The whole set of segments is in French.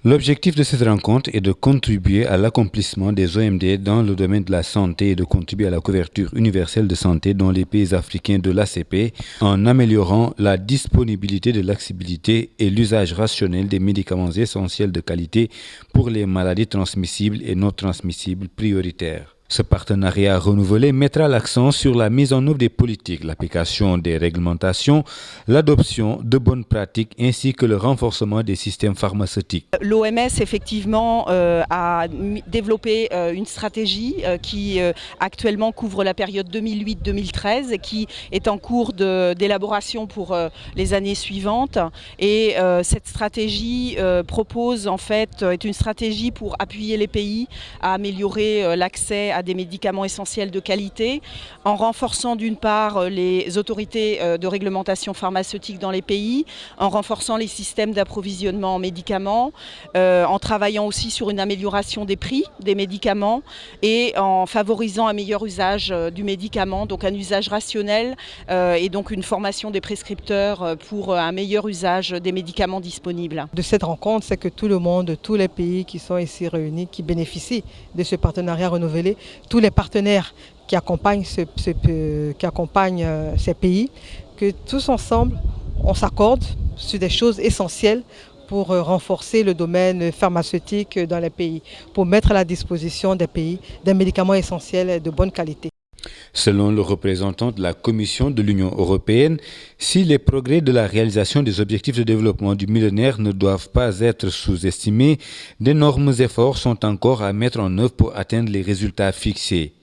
L'objectif de cette rencontre est de contribuer à l'accomplissement des OMD dans le domaine de la santé et de contribuer à la couverture universelle de santé dans les pays africains de l'ACP en améliorant la disponibilité de l'accessibilité et l'usage rationnel des médicaments essentiels de qualité pour les maladies transmissibles et non transmissibles prioritaires. Ce partenariat renouvelé mettra l'accent sur la mise en œuvre des politiques, l'application des réglementations, l'adoption de bonnes pratiques ainsi que le renforcement des systèmes pharmaceutiques. L'OMS effectivement a développé une stratégie qui actuellement couvre la période 2008-2013 et qui est en cours d'élaboration pour les années suivantes. Et cette stratégie propose en fait est une stratégie pour appuyer les pays à améliorer l'accès à des médicaments essentiels de qualité, en renforçant d'une part les autorités de réglementation pharmaceutique dans les pays, en renforçant les systèmes d'approvisionnement en médicaments, en travaillant aussi sur une amélioration des prix des médicaments et en favorisant un meilleur usage du médicament, donc un usage rationnel et donc une formation des prescripteurs pour un meilleur usage des médicaments disponibles. De cette rencontre, c'est que tout le monde, tous les pays qui sont ici réunis, qui bénéficient de ce partenariat renouvelé, tous les partenaires qui accompagnent ces pays, que tous ensemble, on s'accorde sur des choses essentielles pour renforcer le domaine pharmaceutique dans les pays, pour mettre à la disposition des pays des médicaments essentiels de bonne qualité. Selon le représentant de la Commission de l'Union européenne, si les progrès de la réalisation des objectifs de développement du millénaire ne doivent pas être sous-estimés, d'énormes efforts sont encore à mettre en œuvre pour atteindre les résultats fixés.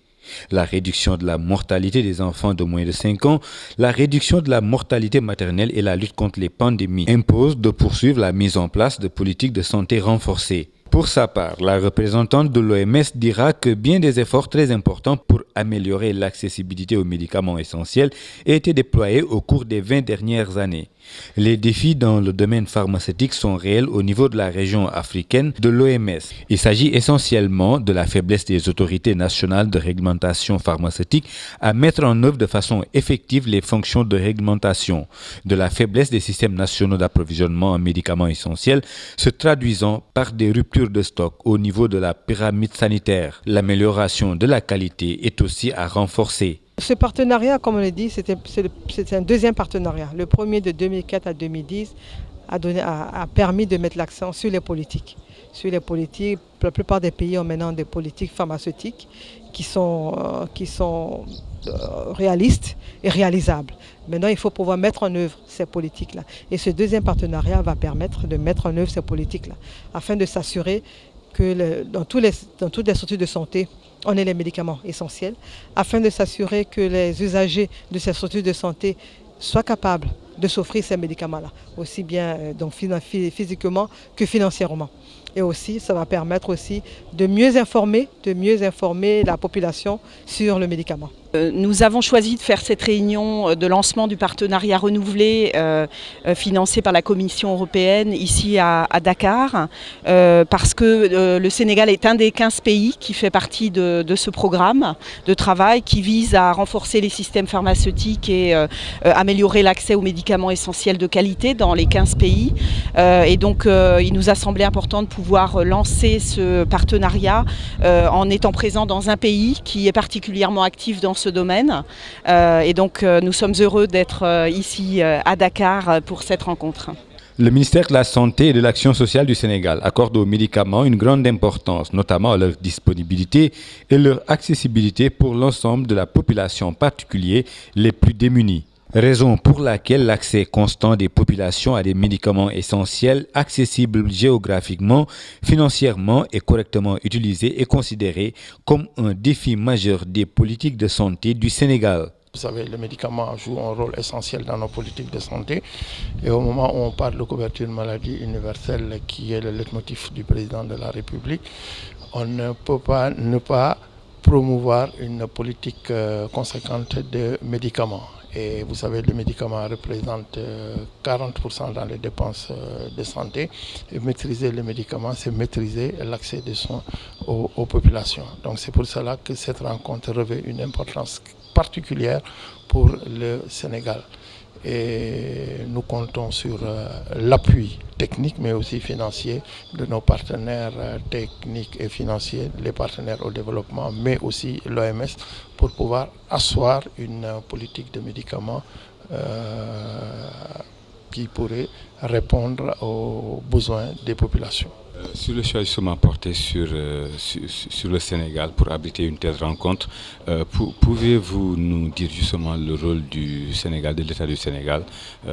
La réduction de la mortalité des enfants de moins de 5 ans, la réduction de la mortalité maternelle et la lutte contre les pandémies imposent de poursuivre la mise en place de politiques de santé renforcées. Pour sa part, la représentante de l'OMS dira que bien des efforts très importants pour améliorer l'accessibilité aux médicaments essentiels ont été déployés au cours des 20 dernières années. Les défis dans le domaine pharmaceutique sont réels au niveau de la région africaine de l'OMS. Il s'agit essentiellement de la faiblesse des autorités nationales de réglementation pharmaceutique à mettre en œuvre de façon effective les fonctions de réglementation, de la faiblesse des systèmes nationaux d'approvisionnement en médicaments essentiels se traduisant par des ruptures de stock au niveau de la pyramide sanitaire. L'amélioration de la qualité est aussi à renforcer. Ce partenariat, comme on l'a dit, c'est un deuxième partenariat. Le premier de 2004 à 2010 a permis de mettre l'accent sur les politiques. Sur les politiques, la plupart des pays ont maintenant des politiques pharmaceutiques qui sont réalistes et réalisables. Maintenant, il faut pouvoir mettre en œuvre ces politiques-là. Et ce deuxième partenariat va permettre de mettre en œuvre ces politiques-là, afin de s'assurer que dans toutes les structures de santé, on ait les médicaments essentiels, afin de s'assurer que les usagers de ces structures de santé soient capables de s'offrir ces médicaments-là, aussi bien donc physiquement que financièrement. Et aussi, ça va permettre aussi de mieux informer la population sur le médicament. Nous avons choisi de faire cette réunion de lancement du partenariat renouvelé financé par la Commission européenne ici à Dakar parce que le Sénégal est un des 15 pays qui fait partie de ce programme de travail qui vise à renforcer les systèmes pharmaceutiques et améliorer l'accès aux médicaments essentiels de qualité dans les 15 pays. Et donc il nous a semblé important de pouvoir lancer ce partenariat en étant présent dans un pays qui est particulièrement actif dans ce domaine. Et donc nous sommes heureux d'être ici à Dakar pour cette rencontre. Le ministère de la Santé et de l'Action sociale du Sénégal accorde aux médicaments une grande importance, notamment à leur disponibilité et leur accessibilité pour l'ensemble de la population, en particulier les plus démunis. Raison pour laquelle l'accès constant des populations à des médicaments essentiels, accessibles géographiquement, financièrement et correctement utilisés est considéré comme un défi majeur des politiques de santé du Sénégal. Vous savez, les médicaments jouent un rôle essentiel dans nos politiques de santé. Et au moment où on parle de couverture maladie universelle, qui est le leitmotiv du président de la République, on ne peut pas ne pas promouvoir une politique conséquente de médicaments. Et vous savez, les médicaments représentent 40% dans les dépenses de santé. Et maîtriser les médicaments, c'est maîtriser l'accès des soins aux populations. Donc c'est pour cela que cette rencontre revêt une importance particulière pour le Sénégal. et nous comptons sur l'appui technique mais aussi financier de nos partenaires techniques et financiers, les partenaires au développement, mais aussi l'OMS pour pouvoir asseoir une politique de médicaments qui pourrait répondre aux besoins des populations. Sur le choix justement porté sur le Sénégal pour abriter une telle rencontre, pouvez-vous nous dire justement le rôle du Sénégal, de l'État du Sénégal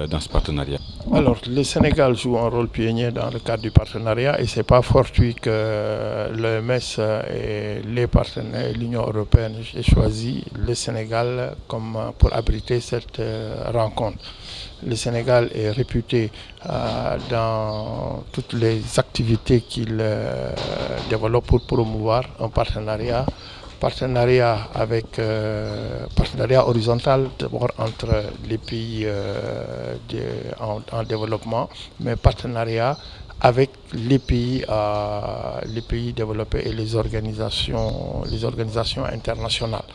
dans ce partenariat? Alors, le Sénégal joue un rôle pionnier dans le cadre du partenariat et ce n'est pas fortuit que l'OMS et les partenaires, l'Union européenne aient choisi le Sénégal comme pour abriter cette rencontre. Le Sénégal est réputé dans toutes les activités qu'il développe pour promouvoir un partenariat horizontal d'abord entre les pays en développement, mais partenariat avec les pays développés et les organisations internationales.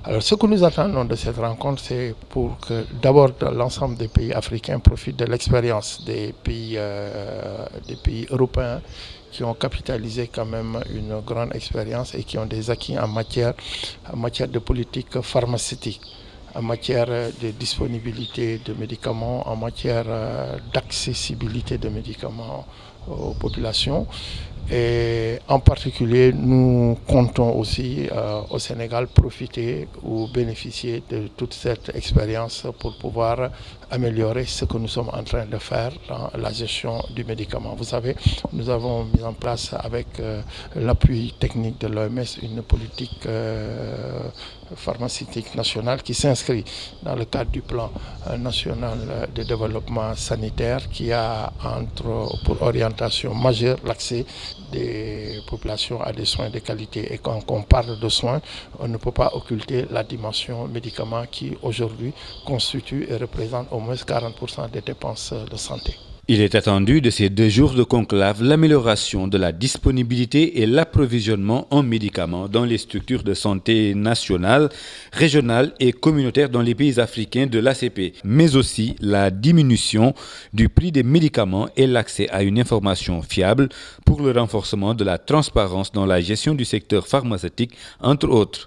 Alors ce que nous attendons de cette rencontre, c'est pour que d'abord l'ensemble des pays africains profitent de l'expérience des pays européens qui ont capitalisé quand même une grande expérience et qui ont des acquis en matière de politique pharmaceutique, en matière de disponibilité de médicaments, en matière d'accessibilité de médicaments aux populations. Et en particulier, nous comptons aussi au Sénégal profiter ou bénéficier de toute cette expérience pour pouvoir améliorer ce que nous sommes en train de faire dans la gestion du médicament. Vous savez, nous avons mis en place avec l'appui technique de l'OMS une politique pharmaceutique nationale qui s'inscrit dans le cadre du plan national de développement sanitaire qui a pour orientation majeure l'accès des populations à des soins de qualité. Et quand on parle de soins, on ne peut pas occulter la dimension médicament qui aujourd'hui constitue et représente au moins 40% des dépenses de santé. Il est attendu de ces 2 jours de conclave l'amélioration de la disponibilité et l'approvisionnement en médicaments dans les structures de santé nationales, régionales et communautaires dans les pays africains de l'ACP, mais aussi la diminution du prix des médicaments et l'accès à une information fiable pour le renforcement de la transparence dans la gestion du secteur pharmaceutique, entre autres.